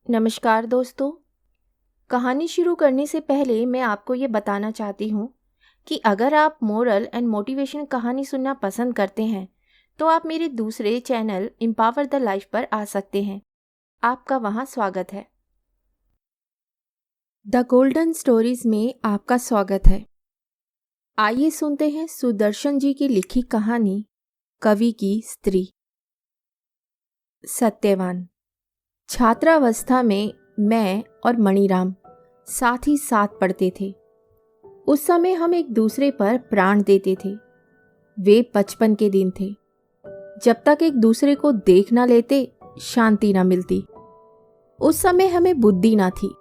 नमस्कार दोस्तों। कहानी शुरू करने से पहले मैं आपको ये बताना चाहती हूँ कि अगर आप मोरल एंड मोटिवेशन कहानी सुनना पसंद करते हैं तो आप मेरे दूसरे चैनल एम्पावर द लाइफ पर आ सकते हैं। आपका वहाँ स्वागत है। द गोल्डन स्टोरीज में आपका स्वागत है। आइए सुनते हैं सुदर्शन जी की लिखी कहानी कवि की स्त्री। सत्यवान। छात्रावस्था में मैं और मणिराम साथ ही साथ पढ़ते थे। उस समय हम एक दूसरे पर प्राण देते थे। वे 55 के दिन थे। जब तक एक दूसरे को देख ना लेते शांति ना मिलती। उस समय हमें बुद्धि ना थी।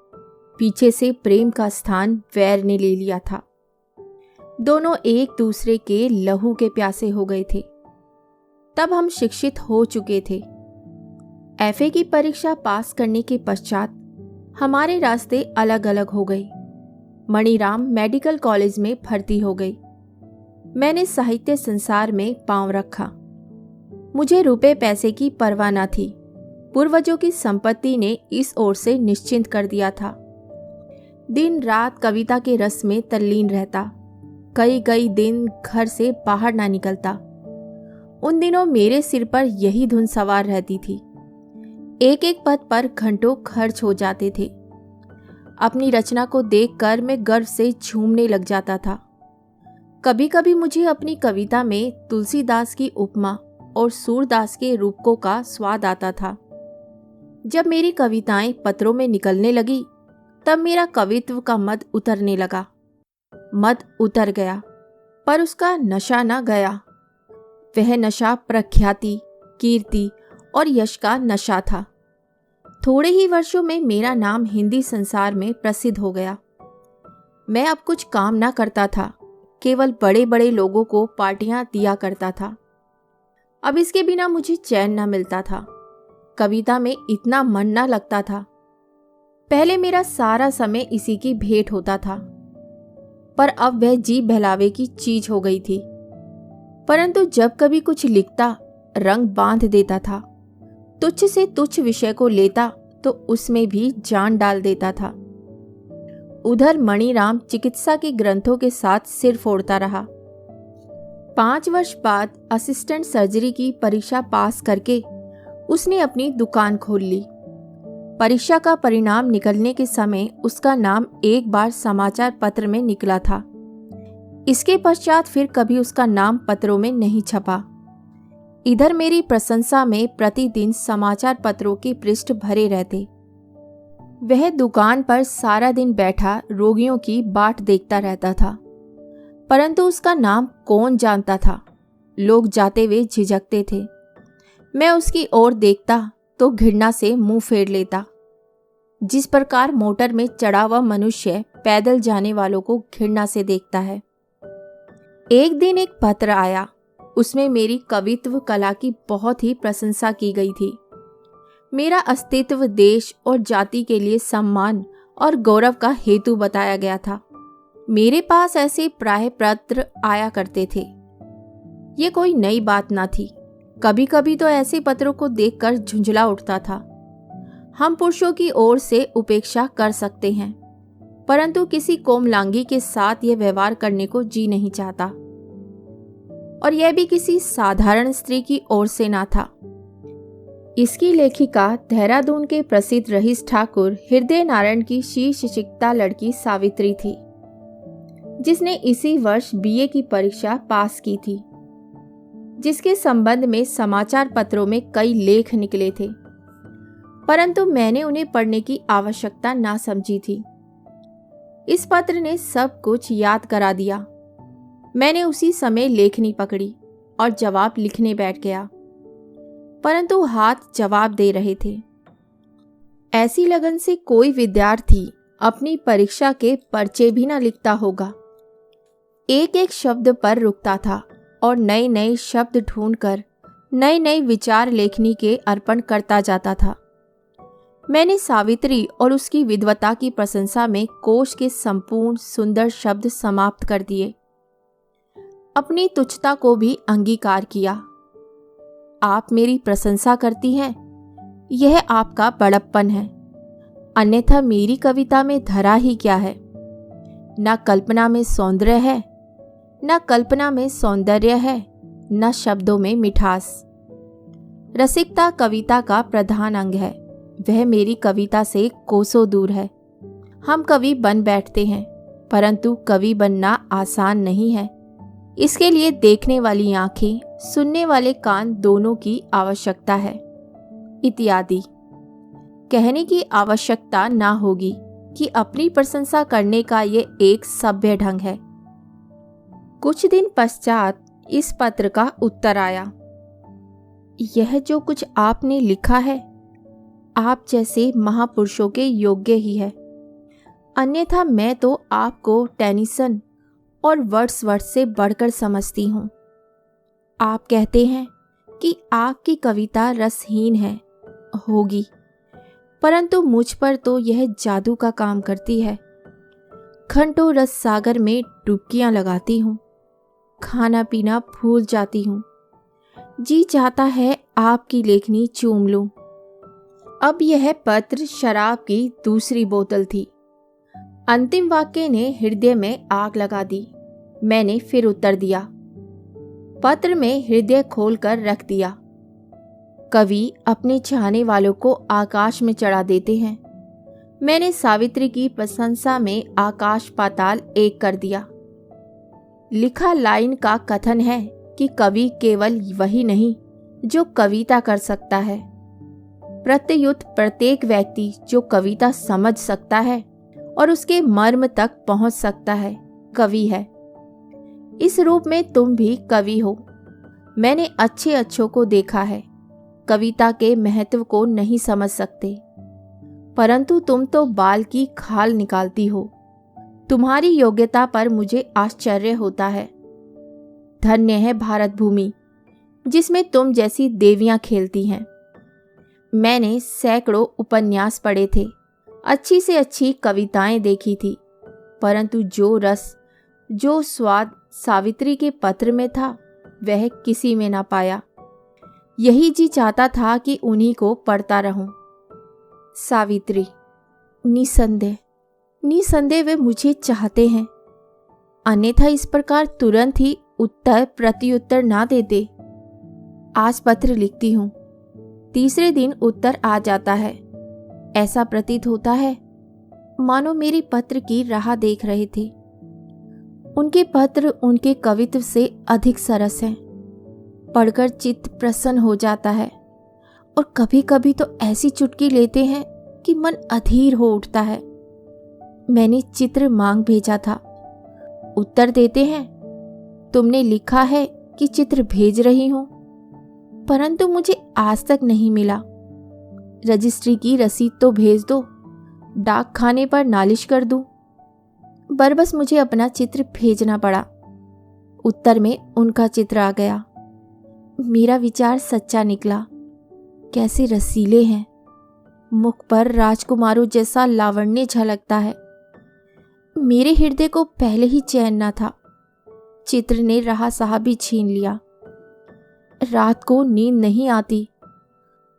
पीछे से प्रेम का स्थान वैर ने ले लिया था। दोनों एक दूसरे के लहू के प्यासे हो गए थे। तब हम शिक्षित हो चुके थे। एफए की परीक्षा पास करने के पश्चात हमारे रास्ते अलग अलग हो गए। मणिराम मेडिकल कॉलेज में भर्ती हो गई। मैंने साहित्य संसार में पांव रखा। मुझे रुपए पैसे की परवाह न थी। पूर्वजों की संपत्ति ने इस ओर से निश्चिंत कर दिया था। दिन रात कविता के रस में तल्लीन रहता। कई दिन घर से बाहर ना निकलता। उन दिनों मेरे सिर पर यही धुन सवार रहती थी। एक एक पद पर घंटों खर्च हो जाते थे। अपनी रचना को देखकर मैं गर्व से झूमने लग जाता था। कभी कभी मुझे अपनी कविता में तुलसीदास की उपमा और सूरदास के रूपकों का स्वाद आता था। जब मेरी कविताएं पत्रों में निकलने लगी तब मेरा कवित्व का मद उतरने लगा। मद उतर गया पर उसका नशा न गया। वह नशा प्रख्याति, कीर्ति और यश का नशा था। थोड़े ही वर्षों में मेरा नाम हिंदी संसार में प्रसिद्ध हो गया। मैं अब कुछ काम ना करता था, केवल बड़े बड़े लोगों को पार्टियां दिया करता था। अब इसके बिना मुझे चैन ना मिलता था। कविता में इतना मन ना लगता था। पहले मेरा सारा समय इसी की भेंट होता था, पर अब वह जी बहलावे की चीज हो गई थी। परंतु जब कभी कुछ लिखता, रंग बांध देता था। तुच्छ से तुच्छ विषय को लेता तो उसमें भी जान डाल देता था। उधर मणिराम चिकित्सा के ग्रंथों के साथ सिर फोड़ता रहा। 5 वर्ष बाद असिस्टेंट सर्जरी की परीक्षा पास करके उसने अपनी दुकान खोल ली। परीक्षा का परिणाम निकलने के समय उसका नाम एक बार समाचार पत्र में निकला था। इसके पश्चात फिर कभी उसका नाम पत्रों में नहीं छपा। इधर मेरी प्रशंसा में प्रतिदिन समाचार पत्रों के पृष्ठ भरे रहते। वह दुकान पर सारा दिन बैठा रोगियों की बाट देखता रहता था, परंतु उसका नाम कौन जानता था। लोग जाते हुए झिझकते थे। मैं उसकी ओर देखता तो घृणा से मुंह फेर लेता। जिस प्रकार मोटर में चढ़ा हुआ मनुष्य पैदल जाने वालों को घृणा से देखता है। एक दिन एक पत्र आया। उसमें मेरी कवित्व कला की बहुत ही प्रशंसा की गई थी। मेरा अस्तित्व देश और जाति के लिए सम्मान और गौरव का हेतु बताया गया था। मेरे पास ऐसे प्राय पत्र आया करते थे। ये कोई नई बात ना थी। कभी कभी तो ऐसे पत्रों को देखकर झुंझला उठता था। हम पुरुषों की ओर से उपेक्षा कर सकते हैं, परंतु किसी कोमलांगी के साथ यह व्यवहार करने को जी नहीं चाहता, और यह भी किसी साधारण स्त्री की ओर से ना था। इसकी लेखिका देहरादून के प्रसिद्ध रईस ठाकुर हृदय नारायण की शीर्षिकता लड़की सावित्री थी, जिसने इसी वर्ष बीए की परीक्षा पास की थी, जिसके संबंध में समाचार पत्रों में कई लेख निकले थे, परंतु मैंने उन्हें पढ़ने की आवश्यकता ना समझी थी। इस पत्र ने सब कुछ याद करा दिया। मैंने उसी समय लेखनी पकड़ी और जवाब लिखने बैठ गया, परंतु हाथ जवाब दे रहे थे। ऐसी लगन से कोई विद्यार्थी अपनी परीक्षा के पर्चे भी ना लिखता होगा। एक एक शब्द पर रुकता था और नए नए शब्द ढूंढकर नए नए विचार लेखनी के अर्पण करता जाता था। मैंने सावित्री और उसकी विद्वता की प्रशंसा में कोश के संपूर्ण सुंदर शब्द समाप्त कर दिए। अपनी तुच्छता को भी अंगीकार किया। आप मेरी प्रशंसा करती हैं, यह आपका बड़प्पन है। अन्यथा मेरी कविता में धरा ही क्या है? न कल्पना में सौंदर्य है, न कल्पना में सौंदर्य है, न शब्दों में मिठास। रसिकता कविता का प्रधान अंग है। वह मेरी कविता से कोसों दूर है। हम कवि बन बैठते हैं, परंतु कवि बनना आसान नहीं है। इसके लिए देखने वाली आंखें, सुनने वाले कान दोनों की आवश्यकता है, इत्यादि। कहने की आवश्यकता ना होगी कि अपनी प्रशंसा करने का ये एक सभ्य ढंग है। कुछ दिन पश्चात इस पत्र का उत्तर आया। यह जो कुछ आपने लिखा है, आप जैसे महापुरुषों के योग्य ही है। अन्यथा मैं तो आपको टेनिसन और वर्ड्सवर्थ से बढ़कर समझती हूँ। आप कहते हैं कि आपकी कविता रसहीन है, होगी, परंतु मुझ पर तो यह जादू का काम करती है। घंटों रस सागर में डुबकियां लगाती हूँ, खाना पीना भूल जाती हूँ। जी चाहता है आपकी लेखनी चूम लूं। अब यह पत्र शराब की दूसरी बोतल थी। अंतिम वाक्य ने हृदय में आग लगा दी। मैंने फिर उत्तर दिया, पत्र में हृदय खोलकर रख दिया। कवि अपने चाहने वालों को आकाश में चढ़ा देते हैं। मैंने सावित्री की प्रशंसा में आकाश पाताल एक कर दिया। लिखा लाइन का कथन है कि कवि केवल वही नहीं जो कविता कर सकता है। प्रत्युत प्रत्येक व्यक्ति जो कविता समझ सकता है और उसके मर्म तक पहुंच सकता है, कवि है। इस रूप में तुम भी कवि हो। मैंने अच्छे अच्छों को देखा है, कविता के महत्व को नहीं समझ सकते, परंतु तुम तो बाल की खाल निकालती हो। तुम्हारी योग्यता पर मुझे आश्चर्य होता है। धन्य है भारत भूमि, जिसमें तुम जैसी देवियां खेलती हैं। मैंने सैकड़ों उपन्यास पढ़े थे, अच्छी से अच्छी कविताएं देखी थी, परंतु जो रस, जो स्वाद सावित्री के पत्र में था, वह किसी में ना पाया। यही जी चाहता था कि उन्हीं को पढ़ता रहूं। सावित्री, निसंदेह वे मुझे चाहते हैं, अन्यथा इस प्रकार तुरंत ही उत्तर प्रत्युत्तर ना देते। आज पत्र लिखती हूँ, तीसरे दिन उत्तर आ जाता है। ऐसा प्रतीत होता है मानो मेरे पत्र की राह देख रहे थे। उनके पत्र उनके कवित्व से अधिक सरस हैं। पढ़कर चित्त प्रसन्न हो जाता है और कभी कभी तो ऐसी चुटकी लेते हैं कि मन अधीर हो उठता है। मैंने चित्र मांग भेजा था, उत्तर देते हैं, तुमने लिखा है कि चित्र भेज रही हूं, परंतु मुझे आज तक नहीं मिला। रजिस्ट्री की रसीद तो भेज दो, डाक खाने पर नालिश कर दूं। बरबस मुझे अपना चित्र भेजना पड़ा। उत्तर में उनका चित्र आ गया। मेरा विचार सच्चा निकला। कैसे रसीले हैं, मुख पर राजकुमारों जैसा लावण्य झलकता है। मेरे हृदय को पहले ही चैन न था। चित्र ने रहा साहब भी छीन लिया। रात को नींद नहीं आती।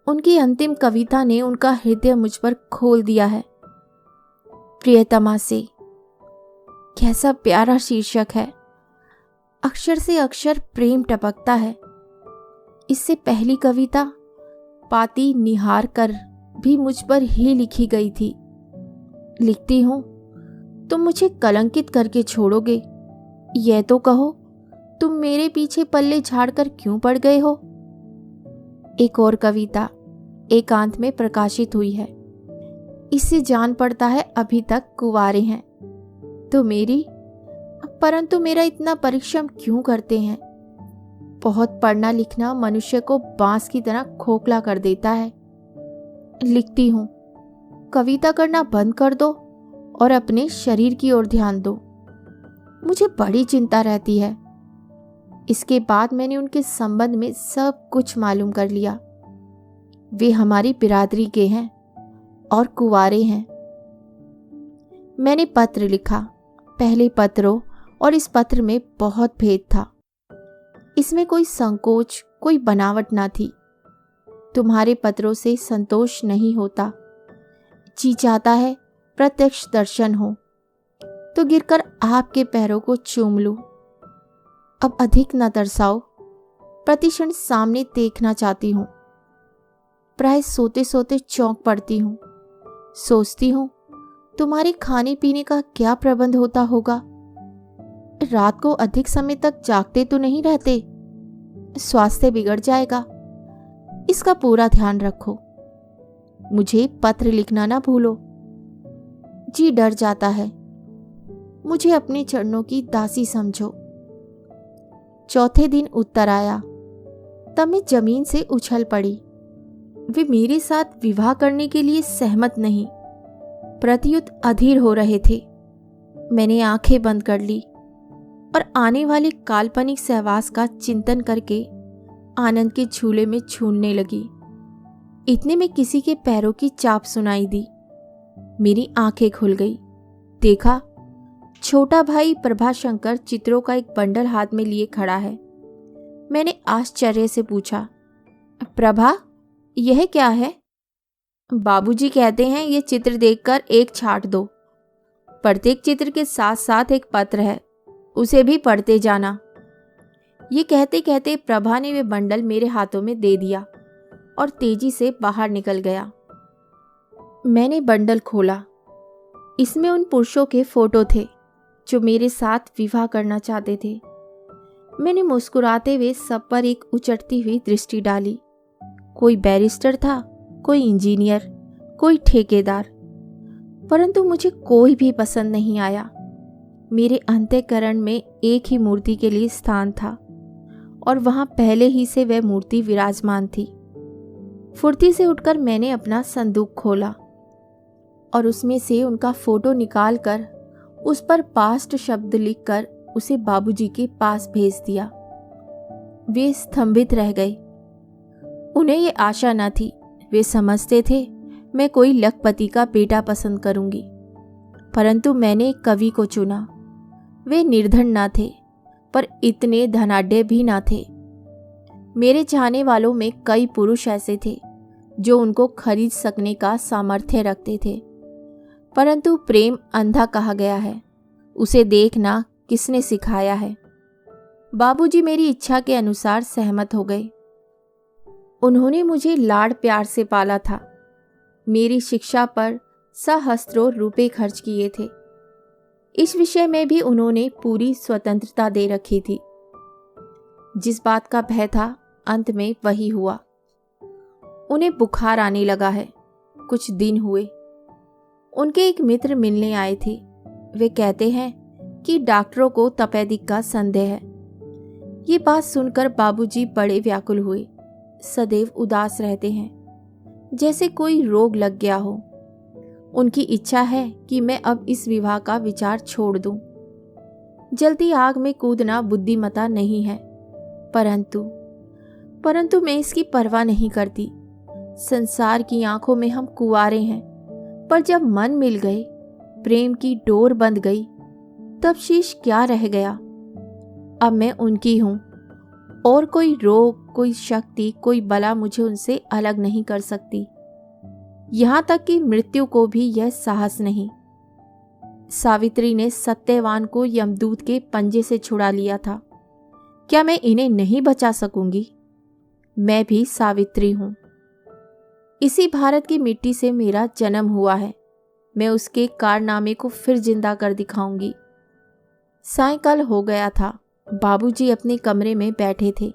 उनकी अंतिम कविता ने उनका हृदय मुझ पर खोल दिया है। प्रियतमा से, कैसा प्यारा शीर्षक है। अक्षर से अक्षर प्रेम टपकता है। इससे पहली कविता पाती निहार कर भी मुझ पर ही लिखी गई थी। लिखती हूं, तुम मुझे कलंकित करके छोड़ोगे। यह तो कहो, तुम मेरे पीछे पल्ले झाड़कर क्यों पड़ गए हो। एक और कविता एकांत में प्रकाशित हुई है। इससे जान पड़ता है अभी तक कुंवारे हैं तो परंतु मेरा इतना परिश्रम क्यों करते हैं। बहुत पढ़ना लिखना मनुष्य को बांस की तरह खोखला कर देता है। लिखती हूं, कविता करना बंद कर दो और अपने शरीर की ओर ध्यान दो। मुझे बड़ी चिंता रहती है। इसके बाद मैंने उनके संबंध में सब कुछ मालूम कर लिया। वे हमारी बिरादरी के हैं और कुंवारे हैं। मैंने पत्र लिखा। पहले पत्रों और इस पत्र में बहुत भेद था। इसमें कोई संकोच, कोई बनावट ना थी। तुम्हारे पत्रों से संतोष नहीं होता। जी चाहता है प्रत्यक्ष दर्शन हो तो गिरकर आपके पैरों को चूम लूं। अब अधिक न तरसाओ, प्रतिक्षण सामने देखना चाहती हूं। प्राय सोते सोते चौंक पड़ती हूं, सोचती हूं तुम्हारे खाने पीने का क्या प्रबंध होता होगा। रात को अधिक समय तक जागते तो नहीं रहते, स्वास्थ्य बिगड़ जाएगा, इसका पूरा ध्यान रखो। मुझे पत्र लिखना ना भूलो। जी डर जाता है, मुझे अपने चरणों की दासी समझो। चौथे दिन उत्तर आया, तब मैं जमीन से उछल पड़ी। वे मेरे साथ विवाह करने के लिए सहमत नहीं, प्रत्युत अधीर हो रहे थे। मैंने आंखें बंद कर ली और आने वाले काल्पनिक सहवास का चिंतन करके आनंद के झूले में झूलने लगी। इतने में किसी के पैरों की चाप सुनाई दी। मेरी आंखें खुल गई। देखा, छोटा भाई प्रभाशंकर चित्रों का एक बंडल हाथ में लिए खड़ा है। मैंने आश्चर्य से पूछा, प्रभा, यह क्या है? बाबूजी कहते हैं ये चित्र देखकर एक छाट दो। प्रत्येक चित्र के साथ साथ एक पत्र है, उसे भी पढ़ते जाना। ये कहते कहते प्रभा ने वे बंडल मेरे हाथों में दे दिया और तेजी से बाहर निकल गया। मैंने बंडल खोला। इसमें उन पुरुषों के फोटो थे जो मेरे साथ विवाह करना चाहते थे। मैंने मुस्कुराते हुए सब पर एक उचटती हुई दृष्टि डाली। कोई बैरिस्टर था, कोई इंजीनियर, कोई ठेकेदार, परंतु मुझे कोई भी पसंद नहीं आया। मेरे अंतःकरण में एक ही मूर्ति के लिए स्थान था और वहां पहले ही से वह मूर्ति विराजमान थी। फुर्ती से उठकर मैंने अपना संदूक खोला और उसमें से उनका फोटो निकालकर उस पर पास्ट शब्द लिखकर उसे बाबूजी के पास भेज दिया। वे स्तंभित रह गए। उन्हें ये आशा न थी। वे समझते थे मैं कोई लखपति का बेटा पसंद करूंगी, परंतु मैंने एक कवि को चुना। वे निर्धन न थे, पर इतने धनाढ्य भी न थे। मेरे चाहने वालों में कई पुरुष ऐसे थे जो उनको खरीद सकने का सामर्थ्य रखते थे, परंतु प्रेम अंधा कहा गया है, उसे देखना किसने सिखाया है। बाबूजी मेरी इच्छा के अनुसार सहमत हो गए। उन्होंने मुझे लाड़ प्यार से पाला था। मेरी शिक्षा पर सहस्त्रों रुपए खर्च किए थे। इस विषय में भी उन्होंने पूरी स्वतंत्रता दे रखी थी। जिस बात का भय था, अंत में वही हुआ। उन्हें बुखार आने लगा है। कुछ दिन हुए, उनके एक मित्र मिलने आए थे। वे कहते हैं कि डॉक्टरों को तपेदिक का संदेह है। ये बात सुनकर बाबूजी बड़े व्याकुल हुए। सदैव उदास रहते हैं, जैसे कोई रोग लग गया हो। उनकी इच्छा है कि मैं अब इस विवाह का विचार छोड़ दूं। जलती आग में कूदना बुद्धिमता नहीं है, परंतु मैं इसकी परवाह नहीं करती। संसार की आंखों में हम कुंवारे हैं, पर जब मन मिल गए, प्रेम की डोर बंध गई, तब शेष क्या रह गया। अब मैं उनकी हूं और कोई रोग, कोई शक्ति, कोई बला मुझे उनसे अलग नहीं कर सकती। यहां तक कि मृत्यु को भी यह साहस नहीं। सावित्री ने सत्यवान को यमदूत के पंजे से छुड़ा लिया था। क्या मैं इन्हें नहीं बचा सकूंगी? मैं भी सावित्री हूं। इसी भारत की मिट्टी से मेरा जन्म हुआ है। मैं उसके कारनामे को फिर जिंदा कर दिखाऊंगी। सायंकाल हो गया था। बाबूजी अपने कमरे में बैठे थे।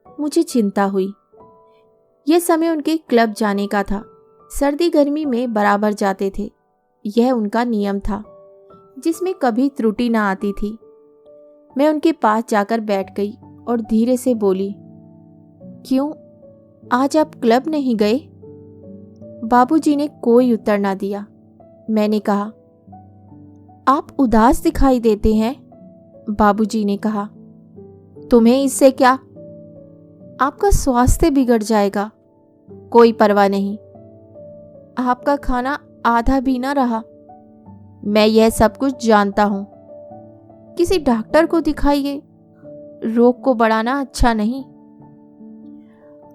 मुझे चिंता हुई। यह समय उनके क्लब जाने का था। सर्दी गर्मी में बराबर जाते थे। यह उनका नियम था, जिसमें कभी त्रुटि ना आती थी। मैं उनके पास जाकर बैठ गई और धीरे से बोली, क्यों, आज आप क्लब नहीं गए? बाबूजी ने कोई उत्तर ना दिया। मैंने कहा, आप उदास दिखाई देते हैं। बाबूजी ने कहा, तुम्हें इससे क्या? आपका स्वास्थ्य बिगड़ जाएगा। कोई परवाह नहीं, आपका खाना आधा भी ना रहा। मैं यह सब कुछ जानता हूं। किसी डॉक्टर को दिखाइए, रोग को बढ़ाना अच्छा नहीं।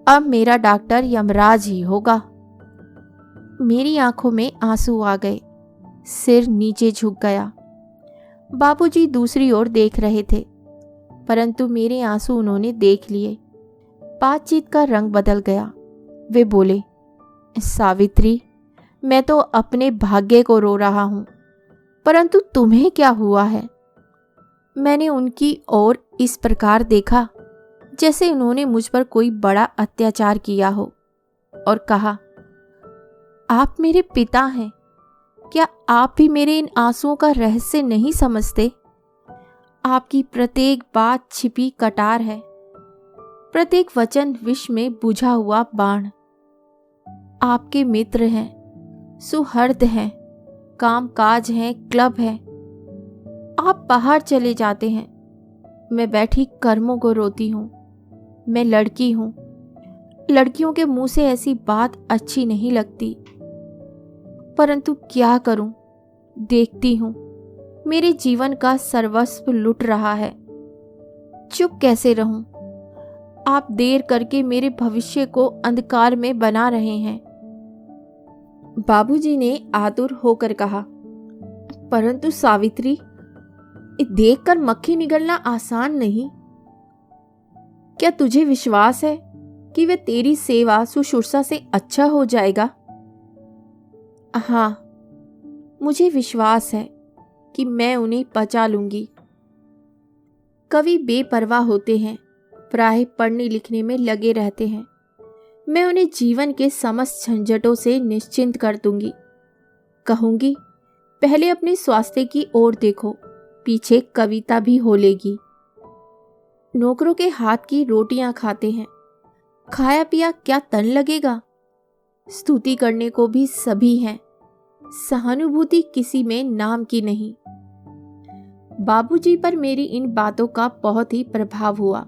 अब मेरा डॉक्टर यमराज ही होगा। मेरी आंखों में आंसू आ गए, सिर नीचे झुक गया। बाबूजी दूसरी ओर देख रहे थे, परंतु मेरे आंसू उन्होंने देख लिए। बातचीत का रंग बदल गया। वे बोले, सावित्री, मैं तो अपने भाग्य को रो रहा हूं, परंतु तुम्हें क्या हुआ है? मैंने उनकी ओर इस प्रकार देखा जैसे उन्होंने मुझ पर कोई बड़ा अत्याचार किया हो, और कहा, आप मेरे पिता हैं, क्या आप भी मेरे इन आंसुओं का रहस्य नहीं समझते? आपकी प्रत्येक बात छिपी कटार है, प्रत्येक वचन विष में बुझा हुआ बाण। आपके मित्र हैं, सुहृद हैं, कामकाज हैं, क्लब हैं। आप बाहर चले जाते हैं, मैं बैठी कर्मों को रोती हूँ। मैं लड़की हूँ, लड़कियों के मुंह से ऐसी बात अच्छी नहीं लगती, परंतु क्या करूं? देखती हूं मेरे जीवन का सर्वस्व लुट रहा है। चुप कैसे रहूं? आप देर करके मेरे भविष्य को अंधकार में बना रहे हैं। बाबूजी ने आतुर होकर कहा, परंतु सावित्री, देखकर मक्खी निगलना आसान नहीं। क्या तुझे विश्वास है कि वे तेरी सेवा शुश्रूषा से अच्छा हो जाएगा? हाँ, मुझे विश्वास है कि मैं उन्हें पचा लूंगी। कवि बेपरवाह होते हैं, प्राय पढ़ने लिखने में लगे रहते हैं। मैं उन्हें जीवन के समस्त झंझटों से निश्चिंत कर दूंगी। कहूंगी, पहले अपने स्वास्थ्य की ओर देखो, पीछे कविता भी हो लेगी। नौकरों के हाथ की रोटियां खाते हैं, खाया पिया क्या तन लगेगा? स्तुति करने को भी सभी हैं, सहानुभूति किसी में नाम की नहीं। बाबूजी पर मेरी इन बातों का बहुत ही प्रभाव हुआ।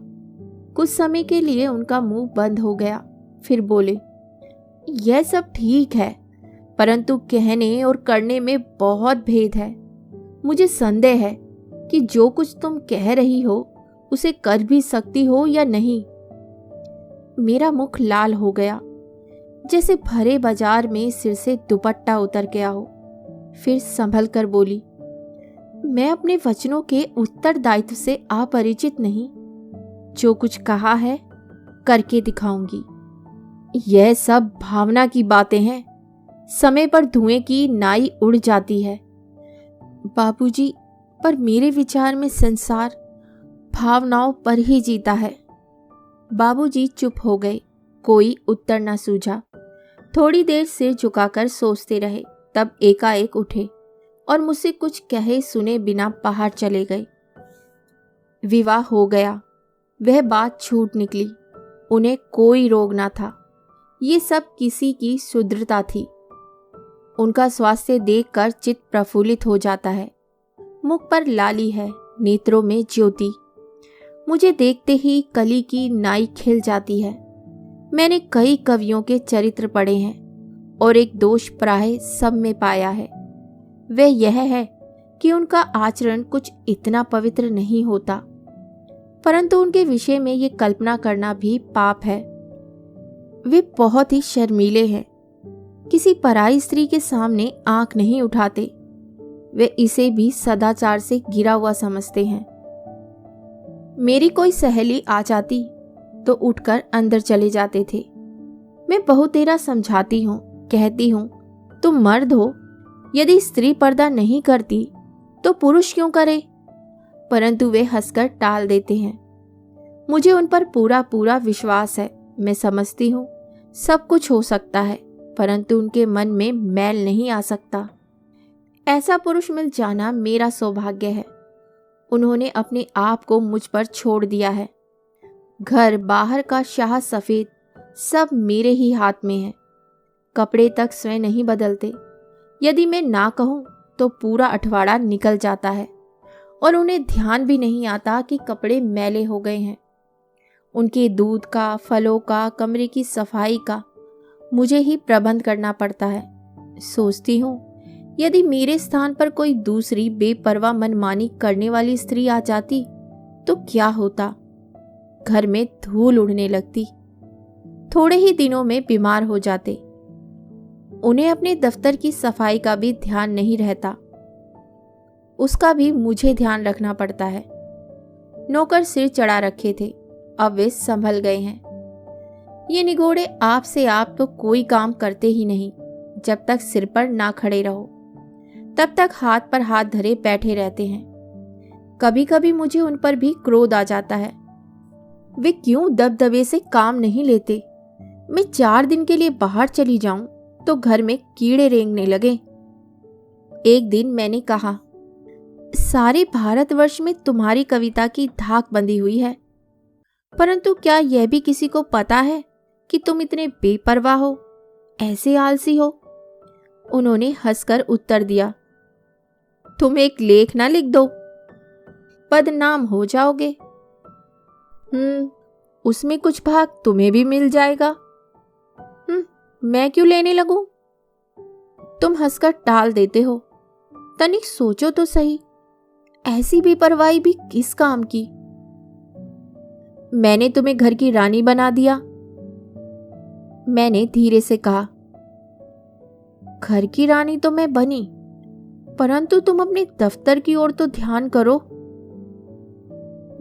कुछ समय के लिए उनका मुंह बंद हो गया, फिर बोले, यह सब ठीक है, परंतु कहने और करने में बहुत भेद है। मुझे संदेह है कि जो कुछ तुम कह रही हो उसे कर भी सकती हो या नहीं। मेरा मुख लाल हो गया, जैसे भरे बाजार में सिर से दुपट्टा उतर गया हो। फिर संभल कर बोली, मैं अपने वचनों के उत्तरदायित्व से अपरिचित नहीं। जो कुछ कहा है करके दिखाऊंगी। यह सब भावना की बातें हैं, समय पर धुएं की नाई उड़ जाती है। बाबूजी, पर मेरे विचार में संसार भावनाओं पर ही जीता है। बाबूजी चुप हो गए, कोई उत्तर न सूझा। थोड़ी देर सिर झुकाकर सोचते रहे, तब एकाएक उठे और मुझसे कुछ कहे सुने बिना बाहर चले गए। विवाह हो गया, वह बात छूट निकली। उन्हें कोई रोग ना था, ये सब किसी की शुद्रता थी। उनका स्वास्थ्य देखकर चित्त प्रफुल्लित हो जाता है। मुख पर लाली है, नेत्रों में ज्योति। मुझे देखते ही कली की नाई खिल जाती है। मैंने कई कवियों के चरित्र पढ़े हैं और एक दोष प्राय सब में पाया है। वह यह है कि उनका आचरण कुछ इतना पवित्र नहीं होता, परंतु उनके विषय में ये कल्पना करना भी पाप है। वे बहुत ही शर्मीले हैं, किसी पराई स्त्री के सामने आंख नहीं उठाते। वे इसे भी सदाचार से घिरा हुआ समझते हैं। मेरी कोई सहेली आ जाती तो उठकर अंदर चले जाते थे। मैं बहुत तेरा समझाती हूँ, कहती हूँ तुम मर्द हो, यदि स्त्री पर्दा नहीं करती तो पुरुष क्यों करे, परंतु वे हंसकर टाल देते हैं। मुझे उन पर पूरा पूरा विश्वास है। मैं समझती हूँ सब कुछ हो सकता है, परंतु उनके मन में मैल नहीं आ सकता। ऐसा पुरुष मिल जाना मेरा सौभाग्य है। उन्होंने अपने आप को मुझ पर छोड़ दिया है। घर बाहर का शाह सफ़ेद सब मेरे ही हाथ में है। कपड़े तक स्वयं नहीं बदलते। यदि मैं ना कहूँ तो पूरा अठवाड़ा निकल जाता है और उन्हें ध्यान भी नहीं आता कि कपड़े मैले हो गए हैं। उनके दूध का, फलों का, कमरे की सफाई का मुझे ही प्रबंध करना पड़ता है। सोचती हूँ यदि मेरे स्थान पर कोई दूसरी बेपरवाह मनमानी करने वाली स्त्री आ जाती तो क्या होता। घर में धूल उड़ने लगती। थोड़े ही दिनों में बीमार हो जाते। उन्हें अपने दफ्तर की सफाई का भी ध्यान नहीं रहता, उसका भी मुझे ध्यान रखना पड़ता है। नौकर सिर चढ़ा रखे थे, अब वे संभल गए हैं। ये निगोड़े आप से आप तो कोई काम करते ही नहीं। जब तक सिर पर ना खड़े रहो तब तक हाथ पर हाथ धरे बैठे रहते हैं। कभी कभी मुझे उन पर भी क्रोध आ जाता है। वे क्यों दबदबे से काम नहीं लेते? मैं 4 दिन के लिए बाहर चली जाऊं तो घर में कीड़े रेंगने लगे। एक दिन मैंने कहा, सारे भारतवर्ष में तुम्हारी कविता की धाक बंधी हुई है, परंतु क्या यह भी किसी को पता है कि तुम इतने बेपरवाह हो, ऐसे आलसी हो? उन्होंने हंसकर उत्तर दिया, तुम एक लेख ना लिख दो, बदनाम हो जाओगे। उसमें कुछ भाग तुम्हें भी मिल जाएगा। मैं क्यों लेने लगूं? तुम हंसकर टाल देते हो। तनिक सोचो तो सही, ऐसी बेपरवाही भी किस काम की? मैंने तुम्हें घर की रानी बना दिया। मैंने धीरे से कहा, घर की रानी तो मैं बनी, परंतु तुम अपने दफ्तर की ओर तो ध्यान करो।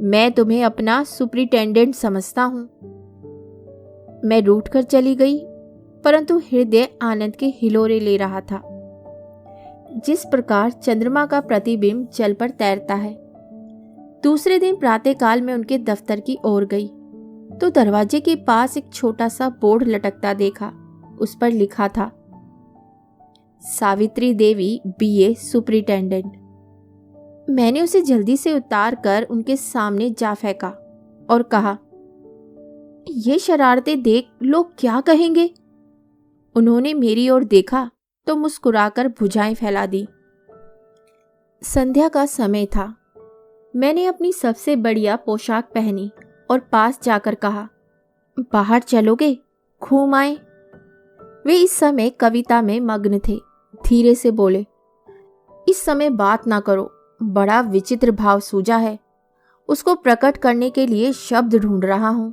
मैं तुम्हें अपना सुपरिटेंडेंट समझता हूं। मैं रूठ कर चली गई, परंतु हृदय आनंद के हिलोरे ले रहा था। जिस प्रकार चंद्रमा का प्रतिबिंब जल पर तैरता है। दूसरे दिन प्रातःकाल में उनके दफ्तर की ओर गई तो दरवाजे के पास एक छोटा सा बोर्ड लटकता देखा। उस पर लिखा था, सावित्री देवी बीए सुपरिटेंडेंट। मैंने उसे जल्दी से उतार कर उनके सामने जा फेंका और कहा, ये शरारतें देख लोग क्या कहेंगे? उन्होंने मेरी ओर देखा तो मुस्कुराकर भुजाएं फैला दी। संध्या का समय था। मैंने अपनी सबसे बढ़िया पोशाक पहनी और पास जाकर कहा, बाहर चलोगे, घूम आए। वे इस समय कविता में मग्न थे। धीरे से बोले, इस समय बात ना करो, बड़ा विचित्र भाव सूझा है, उसको प्रकट करने के लिए शब्द ढूंढ रहा हूं।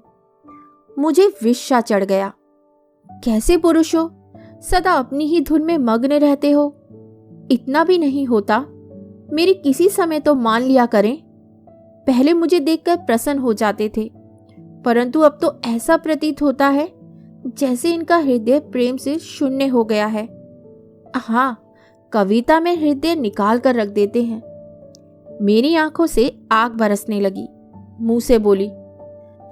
मुझे विस्मय चढ़ गया। कैसे पुरुष हो, सदा अपनी ही धुन में मग्न रहते हो। इतना भी नहीं होता, मेरी किसी समय तो मान लिया करें। पहले मुझे देखकर प्रसन्न हो जाते थे, परंतु अब तो ऐसा प्रतीत होता है जैसे इनका हृदय प्रेम से शून्य हो गया है। हाँ, कविता में हृदय निकाल कर रख देते हैं। मेरी आंखों से आग बरसने लगी। मुंह से बोली,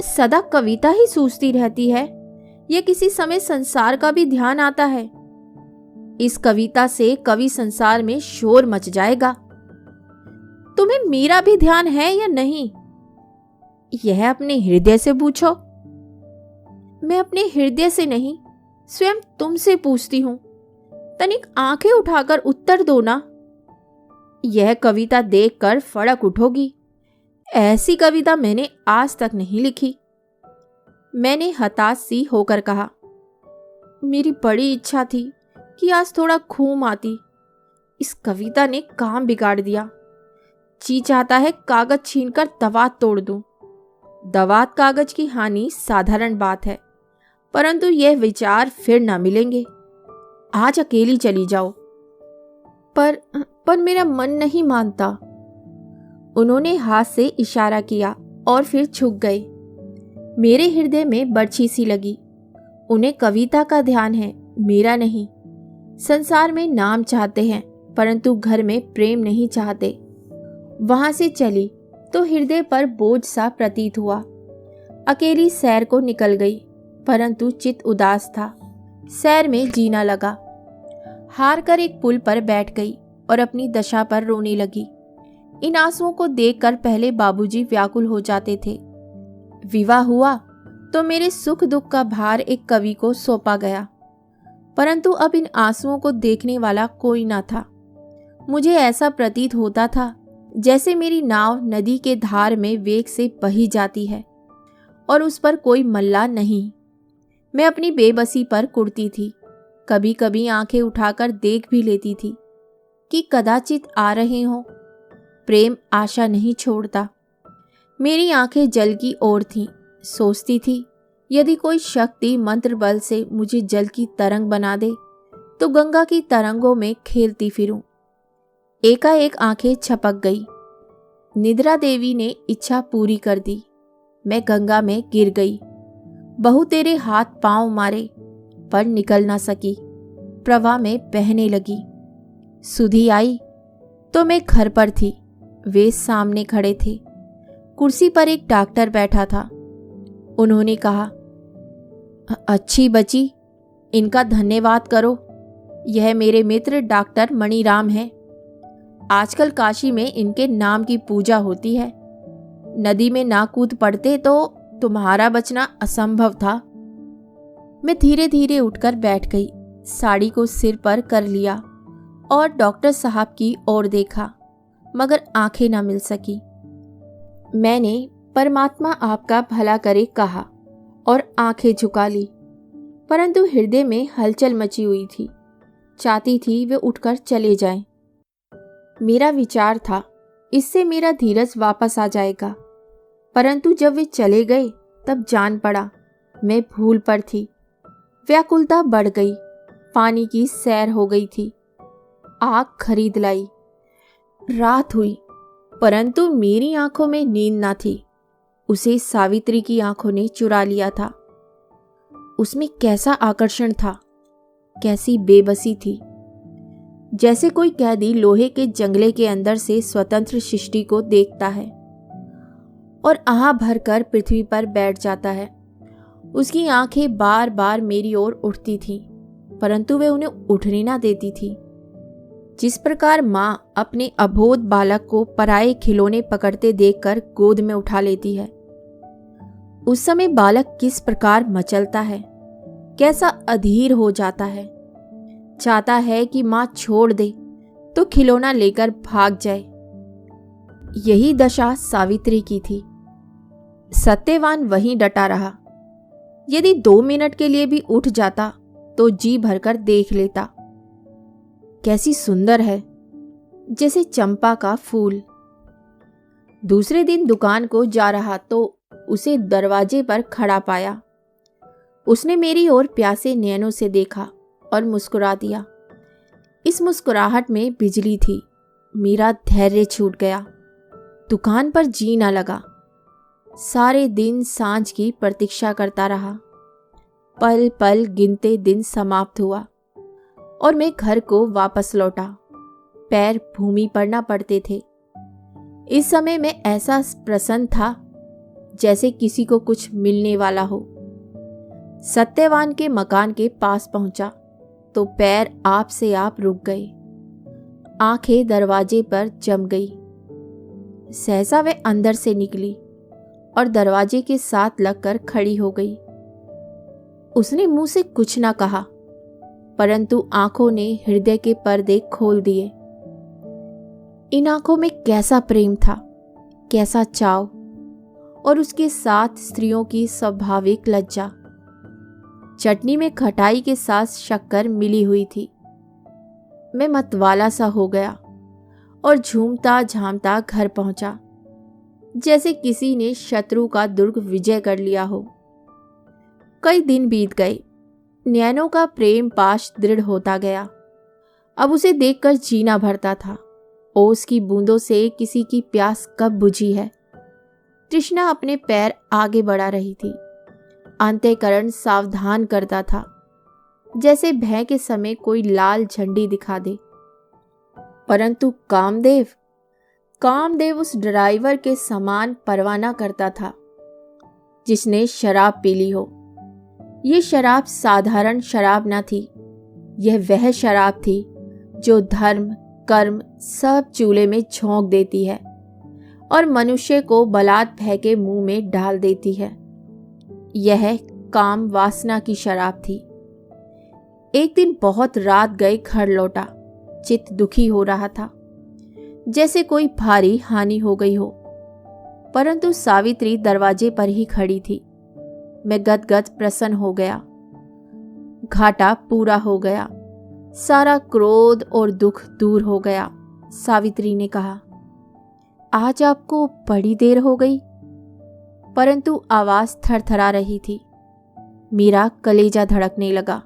सदा कविता ही सूझती रहती है या किसी समय संसार का भी ध्यान आता है? इस कविता से कवि संसार में शोर मच जाएगा। तुम्हें मेरा भी ध्यान है या नहीं, यह अपने हृदय से पूछो। मैं अपने हृदय से नहीं, स्वयं तुमसे पूछती हूं। तनिक आंखें उठाकर उत्तर दो ना। यह कविता देखकर फड़क उठोगी। ऐसी कविता मैंने आज तक नहीं लिखी। मैंने हताश सी होकर कहा, मेरी बड़ी इच्छा थी कि आज थोड़ा घूम आती। इस कविता ने काम बिगाड़ दिया। जी चाहता है कागज छीनकर दवात तोड़ दूं। दवात कागज की हानि साधारण बात है, परंतु यह विचार फिर ना मिलेंगे। आज अकेली चली जाओ। पर मेरा मन नहीं मानता। उन्होंने हाथ से इशारा किया और फिर झुक गए। मेरे हृदय में बर्छी सी लगी। उन्हें कविता का ध्यान है, मेरा नहीं। संसार में नाम चाहते हैं, परंतु घर में प्रेम नहीं चाहते। वहां से चली तो हृदय पर बोझ सा प्रतीत हुआ। अकेली सैर को निकल गई, परंतु चित्त उदास था। सैर में जीना लगा। हार कर एक पुल पर बैठ गई और अपनी दशा पर रोने लगी। इन आंसुओं को देखकर पहले बाबूजी व्याकुल हो जाते थे। विवाह हुआ तो मेरे सुख दुख का भार एक कवि को सौंपा गया, परंतु अब इन आंसुओं को देखने वाला कोई ना था। मुझे ऐसा प्रतीत होता था जैसे मेरी नाव नदी के धार में वेग से बही जाती है और उस पर कोई मल्ला नहीं। मैं अपनी बेबसी पर कुढ़ती थी। कभी कभी आंखें उठाकर देख भी लेती थी कि कदाचित आ रहे हों। प्रेम आशा नहीं छोड़ता। मेरी आंखें जल की ओर थीं। सोचती थी, यदि कोई शक्ति मंत्र बल से मुझे जल की तरंग बना दे तो गंगा की तरंगों में खेलती फिरूं। एकाएक आंखें छपक गई। निद्रा देवी ने इच्छा पूरी कर दी। मैं गंगा में गिर गई। बहु तेरे हाथ पांव मारे पर निकल ना सकी, प्रवाह में बहने लगी। सुधी आई तो मैं घर पर थी। वे सामने खड़े थे। कुर्सी पर एक डॉक्टर बैठा था। उन्होंने कहा, अच्छी बची, इनका धन्यवाद करो। यह मेरे मित्र डॉक्टर मणिराम हैं। आजकल काशी में इनके नाम की पूजा होती है। नदी में ना कूद पड़ते तो तुम्हारा बचना असंभव था। मैं धीरे धीरे उठकर बैठ गई, साड़ी को सिर पर कर लिया और डॉक्टर साहब की ओर देखा, मगर आंखें ना मिल सकी। मैंने परमात्मा आपका भला करे कहा और आंखें झुका ली, परंतु हृदय में हलचल मची हुई थी। चाहती थी वे उठकर चले जाएं। मेरा विचार था इससे मेरा धीरज वापस आ जाएगा, परंतु जब वे चले गए तब जान पड़ा मैं भूल पर थी। व्याकुलता बढ़ गई। पानी की सैर हो गई थी। आग खरीद लाई। रात हुई, परंतु मेरी आंखों में नींद ना थी। उसे सावित्री की आंखों ने चुरा लिया था। उसमें कैसा आकर्षण था, कैसी बेबसी थी। जैसे कोई कैदी लोहे के जंगले के अंदर से स्वतंत्र सृष्टि को देखता है और आह भरकर पृथ्वी पर बैठ जाता है। उसकी आंखें बार बार मेरी ओर उठती थीं, परंतु वे उन्हें उठने ना देती थी। जिस प्रकार माँ अपने अबोध बालक को पराये खिलौने पकड़ते देखकर गोद में उठा लेती है, उस समय बालक किस प्रकार मचलता है, कैसा अधीर हो जाता है। चाहता है कि माँ छोड़ दे तो खिलौना लेकर भाग जाए। यही दशा सावित्री की थी। सत्यवान वहीं डटा रहा। यदि 2 मिनट के लिए भी उठ जाता तो जी भरकर देख लेता। कैसी सुंदर है, जैसे चंपा का फूल। दूसरे दिन दुकान को जा रहा तो उसे दरवाजे पर खड़ा पाया। उसने मेरी ओर प्यासे नयनों से देखा और मुस्कुरा दिया। इस मुस्कुराहट में बिजली थी। मेरा धैर्य छूट गया। दुकान पर जी ना लगा। सारे दिन सांझ की प्रतीक्षा करता रहा। पल पल गिनते दिन समाप्त हुआ और मैं घर को वापस लौटा। पैर भूमि पर ना पड़ते थे। इस समय मैं ऐसा प्रसन्न था जैसे किसी को कुछ मिलने वाला हो। सत्यवान के मकान के पास पहुंचा तो पैर आप से आप रुक गए। आंखें दरवाजे पर जम गई। सहसा वे अंदर से निकली और दरवाजे के साथ लगकर खड़ी हो गई। उसने मुंह से कुछ ना कहा, परंतु आंखों ने हृदय के पर्दे खोल दिए। इन आंखों में कैसा प्रेम था, कैसा चाव, और उसके साथ स्त्रियों की स्वाभाविक लज्जा। चटनी में खटाई के साथ शक्कर मिली हुई थी। मैं मतवाला सा हो गया और झूमता झामता घर पहुंचा, जैसे किसी ने शत्रु का दुर्ग विजय कर लिया हो। कई दिन बीत गए। नैनों का प्रेम पाश दृढ़ होता गया। अब उसे देखकर जीना भरता था। ओस की बूंदों से किसी की प्यास कब बुझी है। तृष्णा अपने पैर आगे बढ़ा रही थी। अंतःकरण सावधान करता था, जैसे भय के समय कोई लाल झंडी दिखा दे। परंतु कामदेव उस ड्राइवर के समान परवाना करता था जिसने शराब पी ली हो। ये शराब साधारण शराब न थी। यह वह शराब थी जो धर्म कर्म सब चूल्हे में झोंक देती है और मनुष्य को बलात् भय के मुंह में डाल देती है। यह काम वासना की शराब थी। एक दिन बहुत रात गए घर लौटा। चित्त दुखी हो रहा था, जैसे कोई भारी हानि हो गई हो, परंतु सावित्री दरवाजे पर ही खड़ी थी। मैं गदगद प्रसन्न हो गया। घाटा पूरा हो गया। सारा क्रोध और दुख दूर हो गया। सावित्री ने कहा, आज आपको बड़ी देर हो गई। परंतु आवाज थरथरा रही थी। मेरा कलेजा धड़कने लगा।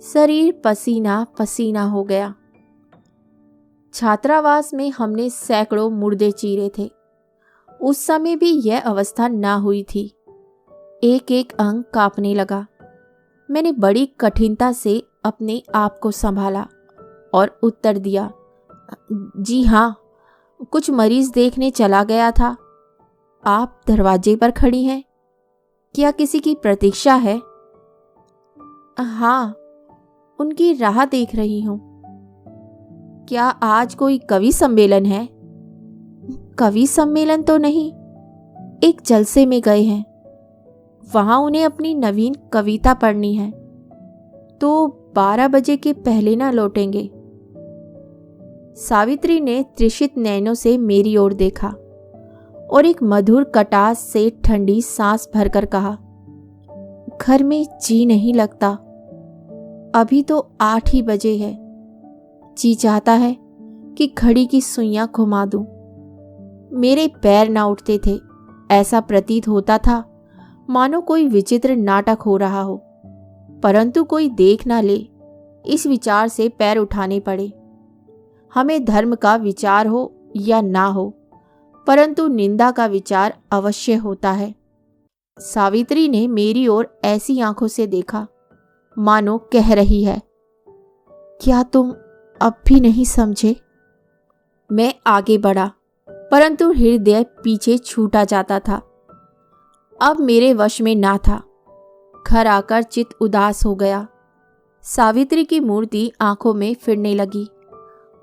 शरीर पसीना पसीना हो गया। छात्रावास में हमने सैकड़ों मुर्दे चीरे थे। उस समय भी यह अवस्था ना हुई थी। एक एक अंग कांपने लगा। मैंने बड़ी कठिनता से अपने आप को संभाला और उत्तर दिया, जी हाँ, कुछ मरीज देखने चला गया था। आप दरवाजे पर खड़ी हैं, क्या किसी की प्रतीक्षा है? हाँ, उनकी राह देख रही हूँ। क्या आज कोई कवि सम्मेलन है? कवि सम्मेलन तो नहीं, एक जलसे में गए हैं। वहां उन्हें अपनी नवीन कविता पढ़नी है, तो 12 बजे के पहले ना लौटेंगे। सावित्री ने त्रिषित नैनों से मेरी ओर देखा और एक मधुर कटास से ठंडी सांस भरकर कहा, घर में जी नहीं लगता। अभी तो 8 ही बजे है। जी चाहता है कि घड़ी की सुइयां घुमा दूं। मेरे पैर ना उठते थे। ऐसा प्रतीत होता था मानो कोई विचित्र नाटक हो रहा हो, परंतु कोई देख ना ले, इस विचार से पैर उठाने पड़े। हमें धर्म का विचार हो या ना हो, परंतु निंदा का विचार अवश्य होता है। सावित्री ने मेरी ओर ऐसी आंखों से देखा मानो कह रही है, क्या तुम अब भी नहीं समझे? मैं आगे बढ़ा, परंतु हृदय पीछे छूटा जाता था। अब मेरे वश में ना था। घर आकर चित्त उदास हो गया। सावित्री की मूर्ति आंखों में फिरने लगी।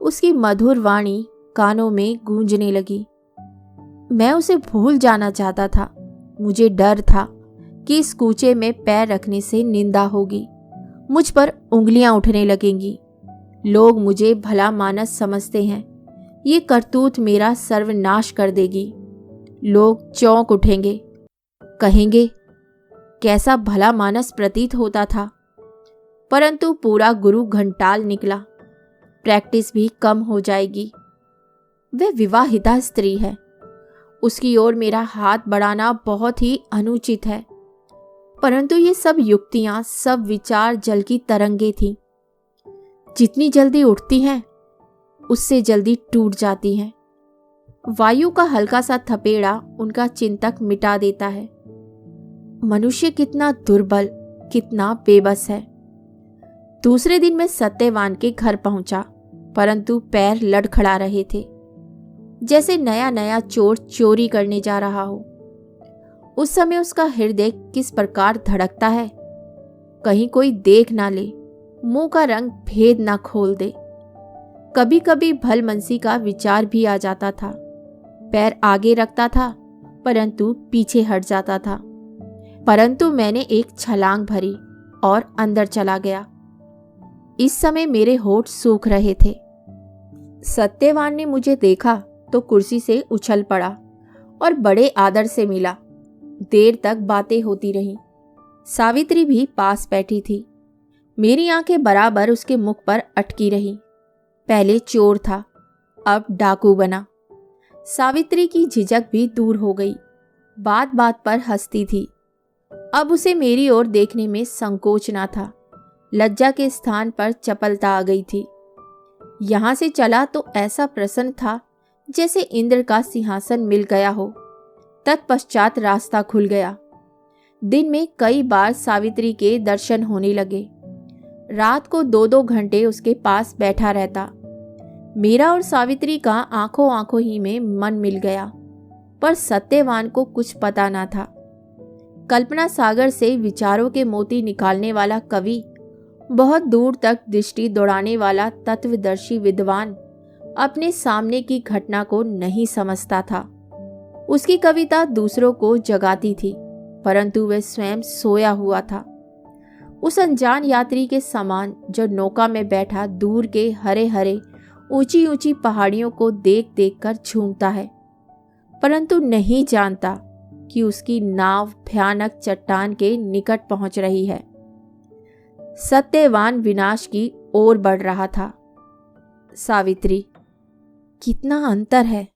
उसकी मधुर वाणी कानों में गूंजने लगी। मैं उसे भूल जाना चाहता था। मुझे डर था कि इस कूचे में पैर रखने से निंदा होगी, मुझ पर उंगलियां उठने लगेंगी। लोग मुझे भला मानस समझते हैं, ये करतूत मेरा सर्वनाश कर देगी। लोग चौंक उठेंगे, कहेंगे कैसा भला मानस प्रतीत होता था। परंतु पूरा गुरु घंटाल निकला। प्रैक्टिस भी कम हो जाएगी। वह विवाहिता स्त्री है। उसकी ओर मेरा हाथ बढ़ाना बहुत ही अनुचित है। परंतु ये सब युक्तियां, सब विचार जल की तरंगे थीं। जितनी जल्दी उठती हैं, उससे जल्दी टूट जाती हैं। वायु का हल्का सा थपेड़ा उनका चिंतक मिटा देता है। मनुष्य कितना दुर्बल, कितना बेबस है। दूसरे दिन मैं सत्यवान के घर पहुंचा, परंतु पैर लड़खड़ा रहे थे, जैसे नया नया चोर चोरी करने जा रहा हो। उस समय उसका हृदय किस प्रकार धड़कता है, कहीं कोई देख ना ले, मुंह का रंग भेद ना खोल दे। कभी कभी भलमनसी का विचार भी आ जाता था। पैर आगे रखता था, परंतु पीछे हट जाता था। परंतु मैंने एक छलांग भरी और अंदर चला गया। इस समय मेरे होठ सूख रहे थे। सत्यवान ने मुझे देखा तो कुर्सी से उछल पड़ा और बड़े आदर से मिला। देर तक बातें होती रहीं। सावित्री भी पास बैठी थी। मेरी आंखें बराबर उसके मुख पर अटकी रहीं। पहले चोर था, अब डाकू बना। सावित्री की झिझक भी दूर हो गई। बात बात पर हंसती थी। अब उसे मेरी ओर देखने में संकोच ना था। लज्जा के स्थान पर चपलता आ गई थी। यहां से चला तो ऐसा प्रसन्न था जैसे इंद्र का सिंहासन मिल गया हो। तत्पश्चात रास्ता खुल गया। दिन में कई बार सावित्री के दर्शन होने लगे। रात को 2-2 घंटे उसके पास बैठा रहता। मेरा और सावित्री का आंखों आंखों ही में मन मिल गया, पर सत्यवान को कुछ पता ना था। कल्पना सागर से विचारों के मोती निकालने वाला कवि, बहुत दूर तक दृष्टि दौड़ाने वाला तत्वदर्शी विद्वान अपने सामने की घटना को नहीं समझता था। उसकी कविता दूसरों को जगाती थी, परंतु वह स्वयं सोया हुआ था। उस अनजान यात्री के समान जो नौका में बैठा दूर के हरे हरे ऊंची ऊंची पहाड़ियों को देख देख कर झूमता है, परंतु नहीं जानता कि उसकी नाव भयानक चट्टान के निकट पहुंच रही है। सत्यवान विनाश की ओर बढ़ रहा था। सावित्री, कितना अंतर है।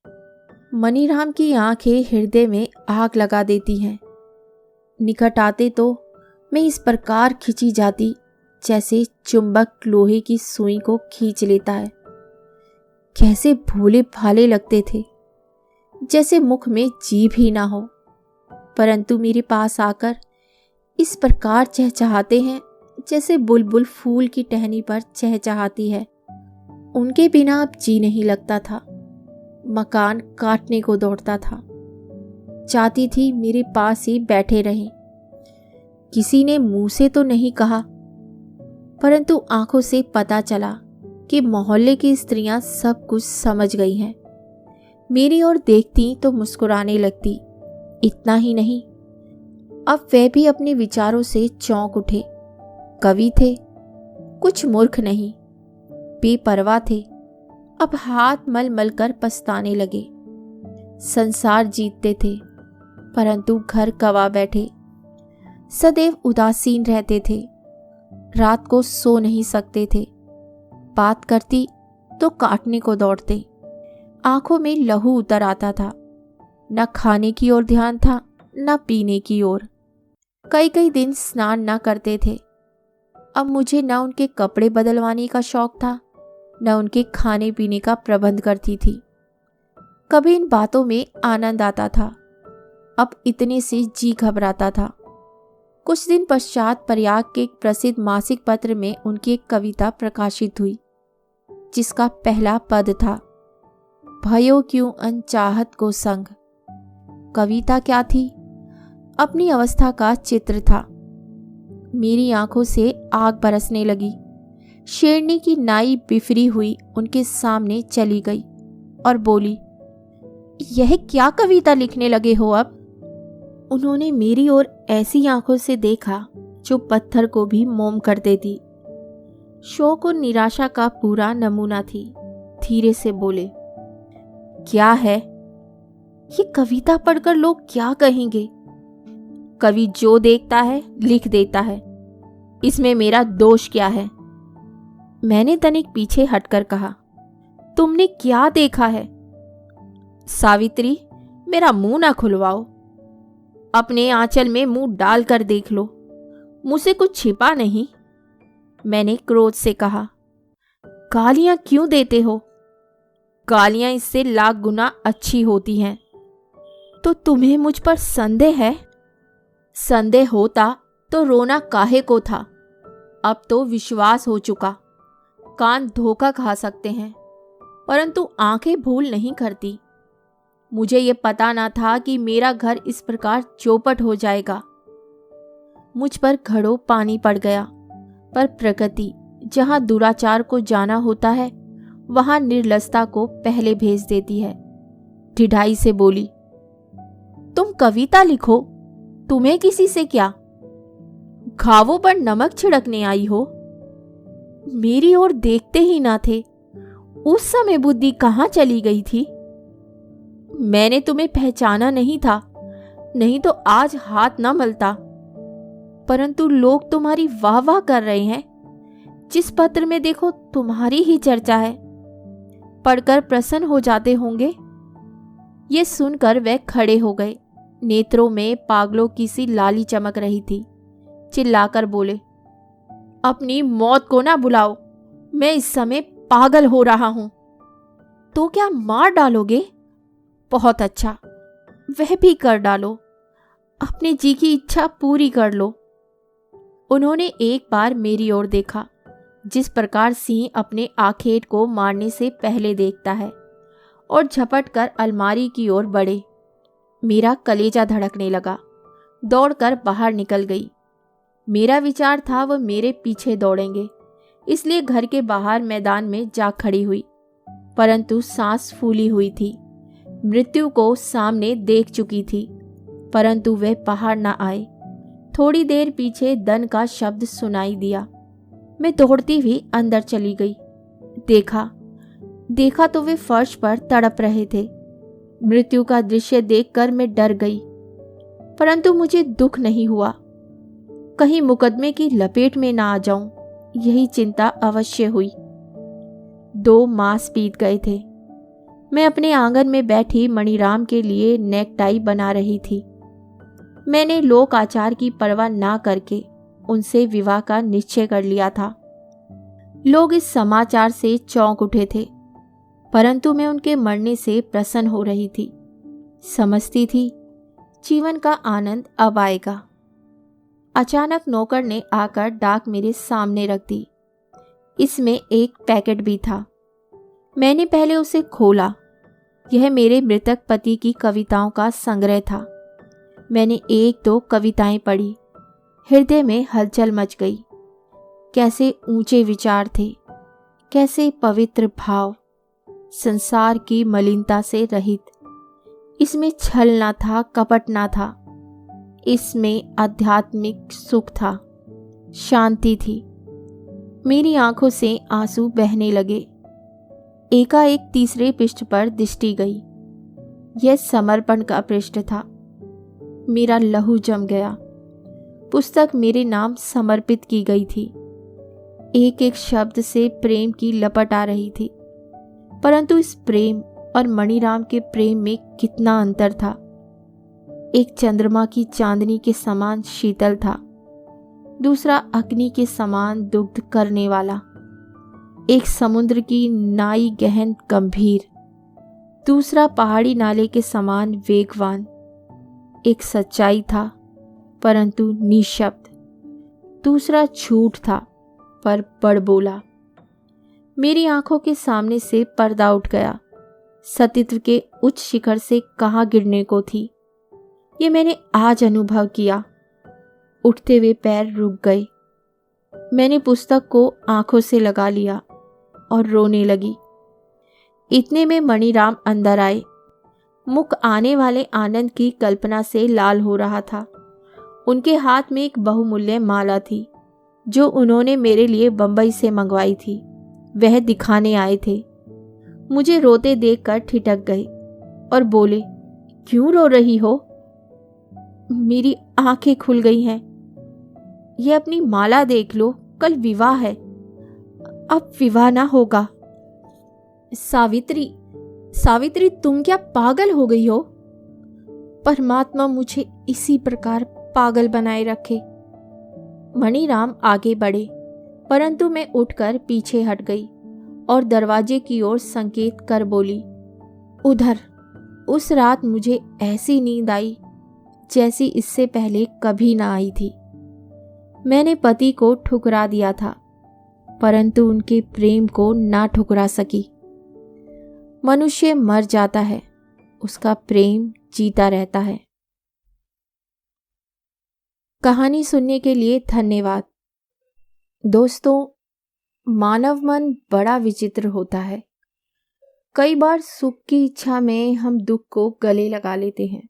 मनीराम की आंखें हृदय में आग लगा देती हैं। निकट आते तो मैं इस प्रकार खिंची जाती जैसे चुंबक लोहे की सुई को खींच लेता है। कैसे भोले भाले लगते थे, जैसे मुख में जीभ ही ना हो, परंतु मेरे पास आकर इस प्रकार चहचहाते हैं जैसे बुलबुल फूल की टहनी पर चहचहाती है। उनके बिना अब जी नहीं लगता था। मकान काटने को दौड़ता था। चाहती थी मेरे पास ही बैठे रहें। किसी ने मुंह से तो नहीं कहा, परंतु आंखों से पता चला कि मोहल्ले की स्त्रियां सब कुछ समझ गई हैं। मेरी ओर देखती तो मुस्कुराने लगती। इतना ही नहीं, अब वे भी अपने विचारों से चौंक उठे। कवि थे, कुछ मूर्ख नहीं, बेपरवाह थे। अब हाथ मल मल कर पछताने लगे। संसार जीतते थे, परंतु घर गंवा बैठे। सदैव उदासीन रहते थे। रात को सो नहीं सकते थे। बात करती तो काटने को दौड़ते। आंखों में लहू उतर आता था। न खाने की ओर ध्यान था, न पीने की ओर। कई कई दिन स्नान न करते थे। अब मुझे न उनके कपड़े बदलवाने का शौक था, न उनके खाने पीने का प्रबंध करती थी। कभी इन बातों में आनंद आता था, अब इतने से जी घबराता था। कुछ दिन पश्चात प्रयाग के एक प्रसिद्ध मासिक पत्र में उनकी एक कविता प्रकाशित हुई, जिसका पहला पद था, भयो क्यों अनचाहत को संग। कविता क्या थी? अपनी अवस्था का चित्र था। मेरी आंखों से आग बरसने लगी। शेरनी की नाई बिफरी हुई उनके सामने चली गई और बोली, यह क्या कविता लिखने लगे हो अब? उन्होंने मेरी ओर ऐसी आंखों से देखा जो पत्थर को भी मोम कर देती। शोक और निराशा का पूरा नमूना थी। धीरे से बोले, क्या है ये कविता पढ़कर लोग क्या कहेंगे? कवि जो देखता है लिख देता है, इसमें मेरा दोष क्या है? मैंने तनिक पीछे हटकर कहा, तुमने क्या देखा है? सावित्री, मेरा मुंह ना खुलवाओ। अपने आंचल में मुंह डालकर देख लो, मुझसे कुछ छिपा नहीं। मैंने क्रोध से कहा, गालियां क्यों देते हो? गालियां इससे लाख गुना अच्छी होती हैं। तो तुम्हें मुझ पर संदेह है? संदेह होता तो रोना काहे को था? अब तो विश्वास हो चुका। कान धोखा खा सकते हैं, परंतु आंखें भूल नहीं करती। मुझे ये पता ना था कि मेरा घर इस प्रकार चौपट हो जाएगा। मुझ पर घड़ों पानी पड़ गया, पर प्रकृति जहां दुराचार को जाना होता है, वहां निर्लसता को पहले भेज देती है। ढिठाई से बोली, तुम कविता लिखो, तुम्हें किसी से क्या? घावों पर नमक छिड़कने आई हो? मेरी ओर देखते ही ना थे। उस समय बुद्धि कहाँ चली गई थी? मैंने तुम्हें पहचाना नहीं था, नहीं तो आज हाथ न मलता। परंतु लोग तुम्हारी वाह वाह कर रहे हैं। जिस पत्र में देखो तुम्हारी ही चर्चा है। पढ़कर प्रसन्न हो जाते होंगे। ये सुनकर वे खड़े हो गए। नेत्रों में पागलों की सी लाली चमक रही थी। चिल्लाकर बोले, अपनी मौत को ना बुलाओ, मैं इस समय पागल हो रहा हूं। तो क्या मार डालोगे? बहुत अच्छा, वह भी कर डालो। अपने जी की इच्छा पूरी कर लो। उन्होंने एक बार मेरी ओर देखा, जिस प्रकार सिंह अपने आखेट को मारने से पहले देखता है, और झपट कर अलमारी की ओर बढ़े। मेरा कलेजा धड़कने लगा। दौड़कर बाहर निकल गई। मेरा विचार था वह मेरे पीछे दौड़ेंगे, इसलिए घर के बाहर मैदान में जा खड़ी हुई, परंतु सांस फूली हुई थी। मृत्यु को सामने देख चुकी थी, परंतु वे बाहर न आए। थोड़ी देर पीछे दन का शब्द सुनाई दिया। मैं दौड़ती हुई अंदर चली गई। देखा तो वे फर्श पर तड़प रहे थे। मृत्यु का दृश्य देखकर मैं डर गई, परंतु मुझे दुख नहीं हुआ। कहीं मुकदमे की लपेट में ना आ जाऊं, यही चिंता अवश्य हुई। 2 मास बीत गए थे। मैं अपने आंगन में बैठी मणिराम के लिए नेकटाई बना रही थी। मैंने लोक आचार की परवाह ना करके उनसे विवाह का निश्चय कर लिया था। लोग इस समाचार से चौंक उठे थे, परंतु मैं उनके मरने से प्रसन्न हो रही थी। समझती थी जीवन का आनंद अब आएगा। अचानक नौकर ने आकर डाक मेरे सामने रख दी। इसमें एक पैकेट भी था। मैंने पहले उसे खोला। यह मेरे मृतक पति की कविताओं का संग्रह था। मैंने एक दो कविताएं पढ़ी। हृदय में हलचल मच गई। कैसे ऊंचे विचार थे, कैसे पवित्र भाव, संसार की मलिनता से रहित। इसमें छल ना था, कपट ना था। इसमें आध्यात्मिक सुख था, शांति थी। मेरी आंखों से आंसू बहने लगे। एकाएक तीसरे पृष्ठ पर दृष्टि गई। यह समर्पण का पृष्ठ था। मेरा लहू जम गया। पुस्तक मेरे नाम समर्पित की गई थी। एक एक शब्द से प्रेम की लपट आ रही थी, परंतु इस प्रेम और मणिराम के प्रेम में कितना अंतर था। एक चंद्रमा की चांदनी के समान शीतल था, दूसरा अग्नि के समान दुग्ध करने वाला। एक समुद्र की नाई गहन गंभीर, दूसरा पहाड़ी नाले के समान वेगवान। एक सच्चाई था परंतु निशब्द, दूसरा झूठ था पर बड़बोला। मेरी आंखों के सामने से पर्दा उठ गया। सतीत्व के उच्च शिखर से कहाँ गिरने को थी, ये मैंने आज अनुभव किया। उठते हुए पैर रुक गए। मैंने पुस्तक को आंखों से लगा लिया और रोने लगी। इतने में मणिराम अंदर आए। मुख आने वाले आनंद की कल्पना से लाल हो रहा था। उनके हाथ में एक बहुमूल्य माला थी जो उन्होंने मेरे लिए बंबई से मंगवाई थी। वह दिखाने आए थे। मुझे रोते देखकर ठिठक गए और बोले, क्यों रो रही हो? मेरी आंखें खुल गई हैं। ये अपनी माला देख लो, कल विवाह है। अब विवाह ना होगा। सावित्री, सावित्री, तुम क्या पागल हो गई हो? परमात्मा मुझे इसी प्रकार पागल बनाए रखे। मणिराम आगे बढ़े, परंतु मैं उठकर पीछे हट गई और दरवाजे की ओर संकेत कर बोली, उधर। उस रात मुझे ऐसी नींद आई जैसी इससे पहले कभी ना आई थी। मैंने पति को ठुकरा दिया था, परंतु उनके प्रेम को ना ठुकरा सकी। मनुष्य मर जाता है, उसका प्रेम जीता रहता है। कहानी सुनने के लिए धन्यवाद। दोस्तों, मानव मन बड़ा विचित्र होता है। कई बार सुख की इच्छा में हम दुख को गले लगा लेते हैं।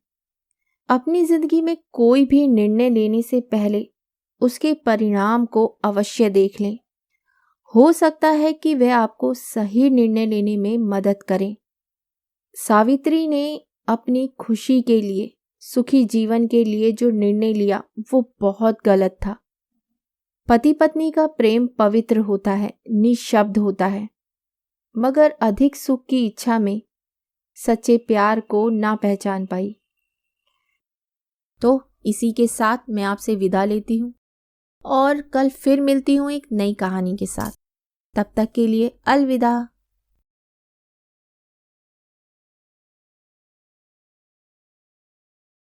अपनी जिंदगी में कोई भी निर्णय लेने से पहले उसके परिणाम को अवश्य देख लें। हो सकता है कि वह आपको सही निर्णय लेने में मदद करें। सावित्री ने अपनी खुशी के लिए, सुखी जीवन के लिए जो निर्णय लिया वो बहुत गलत था। पति पत्नी का प्रेम पवित्र होता है, निःशब्द होता है, मगर अधिक सुख की इच्छा में सच्चे प्यार को ना पहचान पाई। तो इसी के साथ मैं आपसे विदा लेती हूँ और कल फिर मिलती हूँ एक नई कहानी के साथ। तब तक के लिए अलविदा।